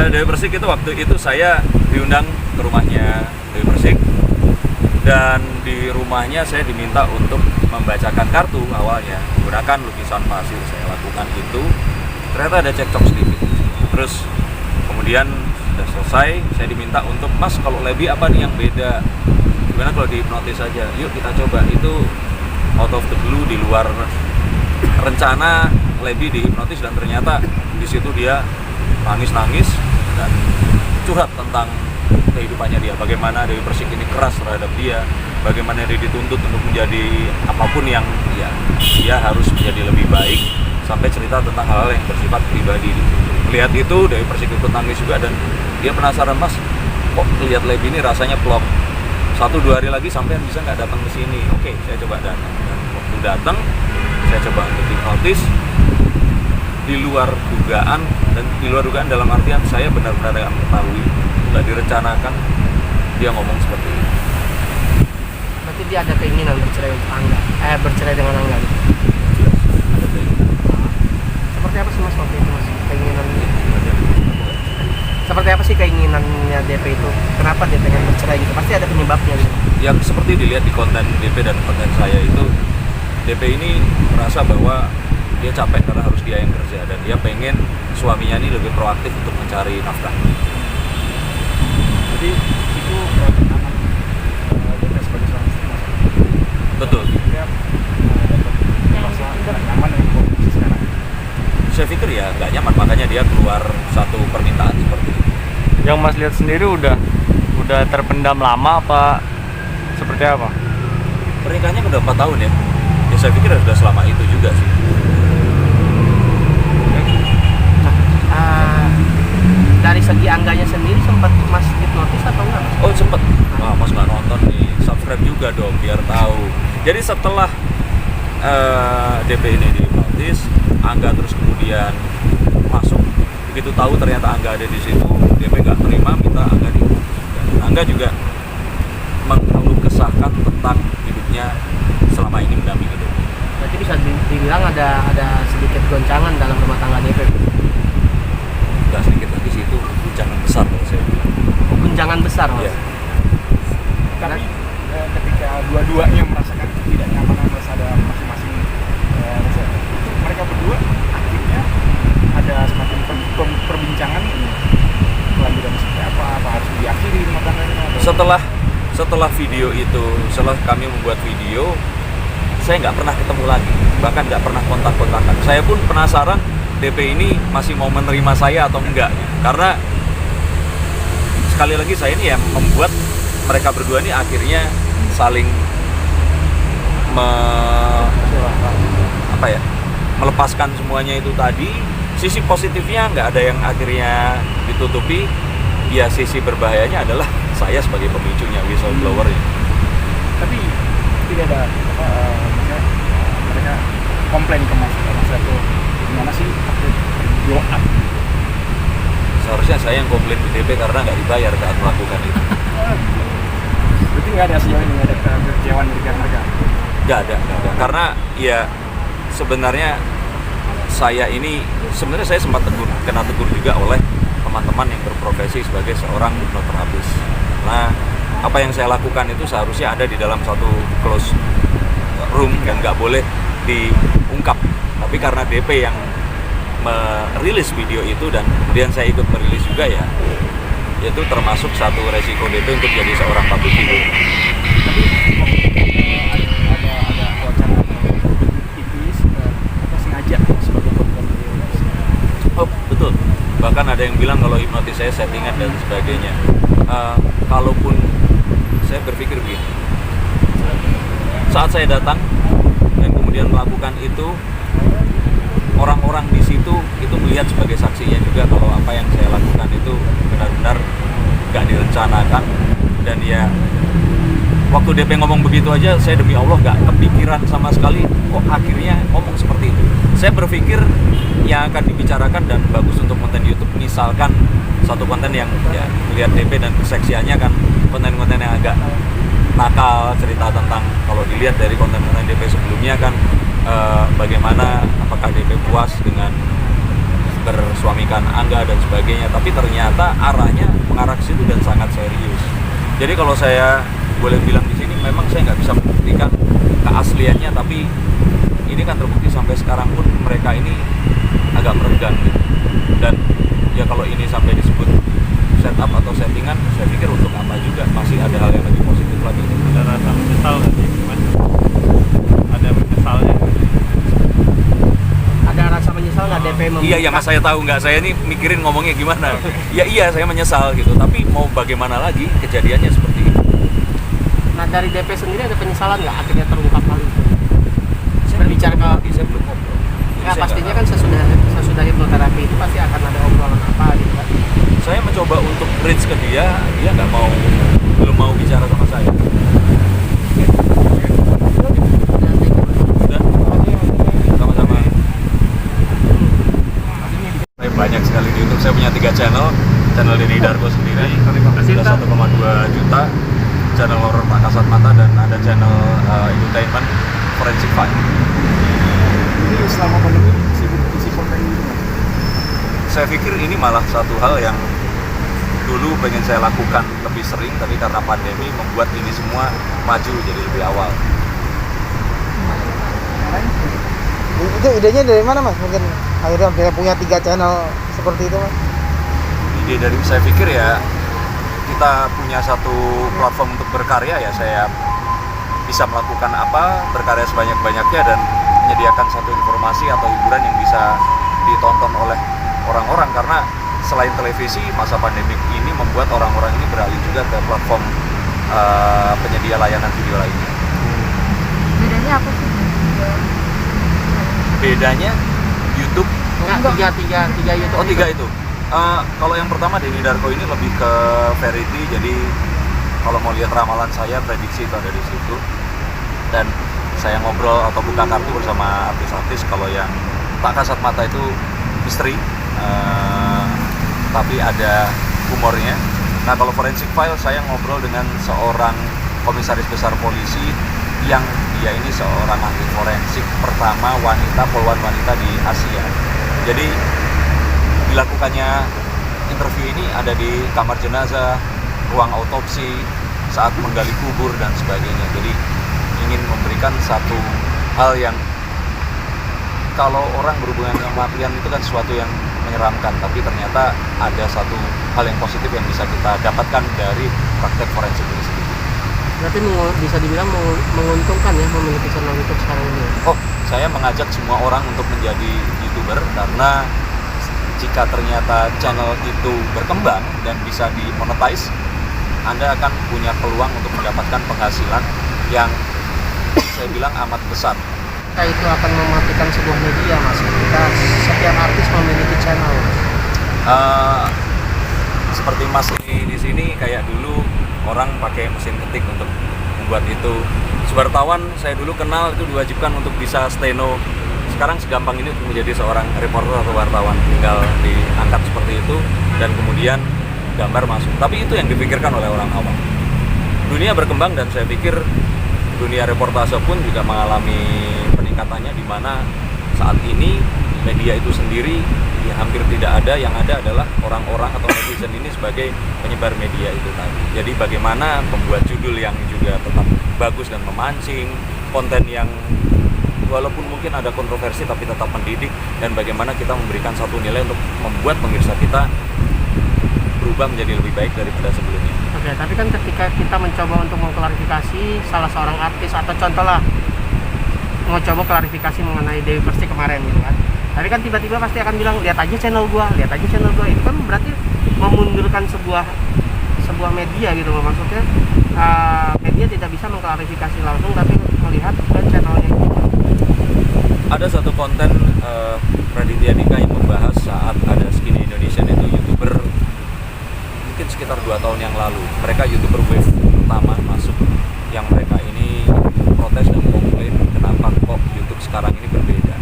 Dewi Persik itu waktu itu saya diundang ke rumahnya Dewi Persik, dan di rumahnya saya diminta untuk membacakan kartu awalnya menggunakan lukisan pasir. Saya lakukan itu, ternyata ada cekcok sedikit. Terus kemudian sudah selesai, saya diminta untuk, Mas kalau Lebi apa nih yang beda, gimana kalau dihipnotis aja, yuk kita coba. Itu out of the blue, di luar rencana Lebi dihipnotis, dan ternyata di situ dia nangis dan curhat tentang kehidupannya dia, bagaimana Dewi Persik ini keras terhadap dia, bagaimana dia dituntut untuk menjadi apapun yang ya, dia harus menjadi lebih baik, sampai cerita tentang hal-hal yang bersifat pribadi. Melihat itu Dewi Persik ikut nangis juga, dan dia penasaran, Mas kok lihat Lebi ini rasanya plok, 1-2 hari lagi sampean bisa nggak datang ke sini? Oke, saya coba datang. Dan waktu datang saya coba untuk hipnotis, di luar dugaan, dan di luar dugaan dalam artian saya benar-benar yang mengetahui, nggak direncanakan dia ngomong seperti ini. Berarti dia ada keinginan bercerai untuk Angga, bercerai dengan Angga gitu. Jelas, ada keinginan. Seperti apa sih Mas waktu itu Mas keinginan? Seperti apa sih keinginannya DP itu? Kenapa dia pengen bercerai gitu? Pasti ada penyebabnya gitu. Yang seperti dilihat di konten DP dan konten saya itu, DP ini merasa bahwa dia capek karena harus dia yang kerja, dan dia pengen suaminya ini lebih proaktif untuk mencari nafkah. Jadi itu tekanan DP sebagai seorang istri, Mas. Betul. Dia merasa tidak nyaman dengan kondisi sekarang. Saya pikir ya nggak nyaman, makanya dia keluar satu permintaan seperti itu. Yang Mas lihat sendiri udah terpendam lama apa seperti apa? Pernikahannya udah 4 tahun ya. Ya saya pikir sudah selama itu juga sih. Dari segi Angganya sendiri sempat Mas hipnotis atau enggak? Oh sempet. Wah Mas nggak nonton nih, subscribe juga dong biar tahu. Jadi setelah DP ini dihipnotis, Angga terus kemudian masuk. Begitu tahu ternyata Angga ada di situ, DP nggak terima, minta Angga dihipnotis. Dan Angga juga mengeluh kesahkan tentang hidupnya selama ini mendampingi DP. Berarti bisa dibilang ada sedikit goncangan dalam rumah tangga DP. Nggak sedikit lagi sih, itu guncangan besar kalau saya bilang. Guncangan besar Mas. Iya. Tapi ketika dua-duanya merasakan ketidaknyamanan, merasa ada masing-masing rasa, itu mereka berdua akhirnya ada semacam perbincangan kelanjutan seperti apa harus diakhiri rumah tangganya atau... Setelah video itu, setelah kami membuat video, saya nggak pernah ketemu lagi, bahkan nggak pernah kontak-kontakan. Saya pun penasaran DP ini masih mau menerima saya atau enggak, karena sekali lagi saya ini yang membuat mereka berdua ini akhirnya saling melepaskan semuanya itu tadi. Sisi positifnya nggak ada yang akhirnya ditutupi, ya sisi berbahayanya adalah saya sebagai pemicunya, whistleblower ini. Tapi tidak ada maksudnya mereka komplain ke Mas itu gimana sih aku blow up. Seharusnya saya yang komplain ke DP karena nggak dibayar saat melakukan itu. Berarti nggak ada sejauh ini, nggak ada kekecewaan dari pihak mereka? Nggak ada. Karena ya sebenarnya saya ini, sebenarnya saya sempat kena tegur juga oleh teman-teman yang berprofesi sebagai seorang hipnoterapis. Nah, apa yang saya lakukan itu seharusnya ada di dalam satu close room dan nggak boleh diungkap. Tapi karena DP yang merilis video itu dan kemudian saya ikut merilis juga, ya itu termasuk satu resiko DP untuk jadi seorang public figure. Tapi ada wacana tipis atau sengaja sebagai program beliau? Oh betul, bahkan ada yang bilang kalau hipnotis saya settingan dan sebagainya. Kalaupun saya berpikir begini, saat saya datang dan kemudian melakukan itu, orang-orang di situ itu melihat sebagai saksinya juga kalau apa yang saya lakukan itu benar-benar gak direncanakan. Dan ya waktu DP ngomong begitu aja, saya demi Allah gak kepikiran sama sekali kok akhirnya ngomong seperti itu. Saya berpikir yang akan dibicarakan dan bagus untuk konten YouTube, misalkan satu konten yang ya lihat DP dan keseksiannya kan konten-konten yang agak nakal, cerita tentang, kalau dilihat dari konten-konten DP sebelumnya kan bagaimana, apakah DP puas dengan bersuamikan Angga dan sebagainya, tapi ternyata arahnya mengarah ke situ dan sangat serius. Jadi kalau saya boleh bilang di sini, memang saya nggak bisa membuktikan keasliannya, tapi ini kan terbukti sampai sekarang pun mereka ini agak merenggang gitu. Dan ya kalau ini sampai disebut setup atau settingan, saya pikir untuk apa juga, masih ada hal yang lebih positif lagi. Ada rasa menyesal nggak sih, Mas? Ada menyesalnya? Ada rasa menyesal nggak DP membuka? Iya Mas, saya tahu nggak, saya ini mikirin ngomongnya gimana. Iya saya menyesal gitu, tapi mau bagaimana lagi, kejadiannya seperti itu. Nah dari DP sendiri ada penyesalan nggak akhirnya terungkap hal itu? Saya Berbicara ke saya belum ngobrol. Jadi ya saya pastinya nggak kan sesudah hipnoterapi itu pasti akan ada obrolan apa gitu kan. saya mencoba untuk reach ke dia belum mau bicara sama saya. Udah, sama-sama. Saya banyak sekali di YouTube, saya punya 3 channel Denny Darko sendiri sudah 1,2 juta, channel horor Pak Kasat Mata, dan ada channel entertainment Forensic File. Ini selama pandemi sibuk isi konten gitu Mas? Saya pikir ini malah satu hal yang dulu pengen saya lakukan lebih sering, tapi karena pandemi membuat ini semua maju jadi lebih awal. Itu idenya dari mana Mas? Mungkin akhirnya bisa punya 3 channel seperti itu Mas? Ide dari saya pikir ya, kita punya satu platform untuk berkarya, ya saya bisa melakukan apa, berkarya sebanyak-banyaknya dan menyediakan satu informasi atau hiburan yang bisa ditonton oleh orang-orang. Karena selain televisi, masa pandemik ini membuat orang-orang ini beralih juga ke platform penyedia layanan video lainnya. Bedanya apa sih? Bedanya YouTube. Enggak, tiga YouTube. Oh, 3 itu. Kalau yang pertama Denny Darko ini lebih ke verity, jadi kalau mau lihat ramalan saya, prediksi itu ada di situ. Dan saya ngobrol atau buka kartu bersama artis-artis. Kalau yang Tak Kasat Mata itu misteri, tapi ada humornya. Nah kalau Forensic File, saya ngobrol dengan seorang komisaris besar polisi yang dia ini seorang ahli forensik pertama wanita, polwan wanita di Asia. Jadi dilakukannya interview ini ada di kamar jenazah, ruang autopsi, saat menggali kubur dan sebagainya. Jadi ingin memberikan satu hal yang kalau orang berhubungan dengan kematian itu kan sesuatu yang menyeramkan, tapi ternyata ada satu hal yang positif yang bisa kita dapatkan dari praktek forensik ini sendiri. Berarti bisa dibilang menguntungkan ya memiliki channel YouTube sekarang ini. Oh, saya mengajak semua orang untuk menjadi YouTuber, karena jika ternyata channel itu berkembang dan bisa dimonetize, Anda akan punya peluang untuk mendapatkan penghasilan yang saya bilang amat besar. Kita itu akan mematikan sebuah media Mas. Kita setiap artis memiliki channel. Seperti Mas ini di sini, kayak dulu orang pakai mesin ketik untuk membuat itu. Wartawan saya dulu kenal itu diwajibkan untuk bisa steno. Sekarang segampang ini untuk menjadi seorang reporter atau wartawan, tinggal diangkat seperti itu dan kemudian gambar masuk. Tapi itu yang dipikirkan oleh orang awam. Dunia berkembang dan saya pikir dunia reportase pun juga mengalami peningkatannya, di mana saat ini media itu sendiri ya hampir tidak ada, yang ada adalah orang-orang atau netizen ini sebagai penyebar media itu tadi. Jadi bagaimana membuat judul yang juga tetap bagus dan memancing, konten yang walaupun mungkin ada kontroversi tapi tetap mendidik, dan bagaimana kita memberikan satu nilai untuk membuat pemirsa kita berubah menjadi lebih baik daripada sebelumnya. Oke, tapi kan ketika kita mencoba untuk mengklarifikasi salah seorang artis, atau contoh lah mau coba klarifikasi mengenai Dewi Persik kemarin gitu kan, tapi kan tiba-tiba pasti akan bilang lihat aja channel gua, itu kan berarti memundurkan sebuah media gitu loh. Maksudnya media tidak bisa mengklarifikasi langsung, tapi melihat ke channelnya itu. Ada satu konten Raditya Dika yang membahas saat ada Skinny Indonesian, itu YouTuber mungkin sekitar 2 tahun yang lalu. Mereka YouTuber wave pertama masuk, yang mereka ini protes dan komplain kenapa kok YouTube sekarang ini berbeda.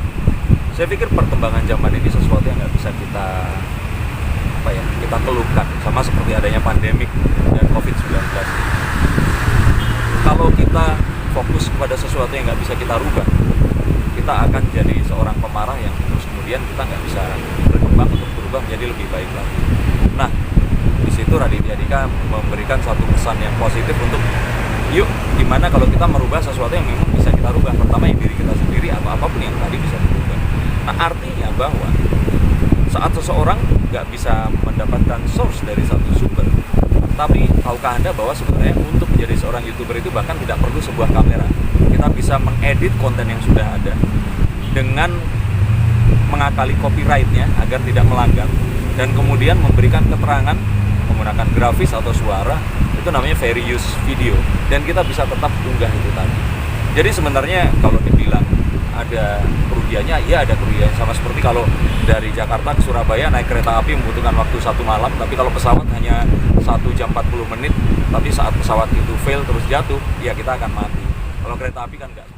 Saya pikir perkembangan zaman ini sesuatu yang nggak bisa kita keluhkan, sama seperti adanya pandemik dan COVID-19. Kalau kita fokus kepada sesuatu yang nggak bisa kita rubah, kita akan jadi seorang pemarah yang terus kemudian kita nggak bisa berkembang. berkembang untuk berubah menjadi lebih baik lagi. Nah, di situ Raditya Dika memberikan suatu pesan yang positif untuk yuk gimana kalau kita merubah sesuatu yang memang bisa kita rubah. Pertama yang diri kita sendiri, apapun yang tadi bisa dirubah. Nah, artinya bahwa saat seseorang nggak bisa mendapatkan source dari satu sumber, tapi tahukah Anda bahwa sebenarnya untuk menjadi seorang YouTuber itu bahkan tidak perlu sebuah kamera. Kita bisa mengedit konten yang sudah ada dengan mengakali copyright-nya agar tidak melanggar, dan kemudian memberikan keterangan menggunakan grafis atau suara, itu namanya fair use video, dan kita bisa tetap unggah itu tadi. Jadi sebenarnya kalau dibilang ada kerugiannya, ya ada kerugian. Sama seperti kalau dari Jakarta ke Surabaya naik kereta api membutuhkan waktu 1 malam, tapi kalau pesawat hanya 1 jam 40 menit, tapi saat pesawat itu fail terus jatuh, ya kita akan mati. Kalau kereta api kan enggak.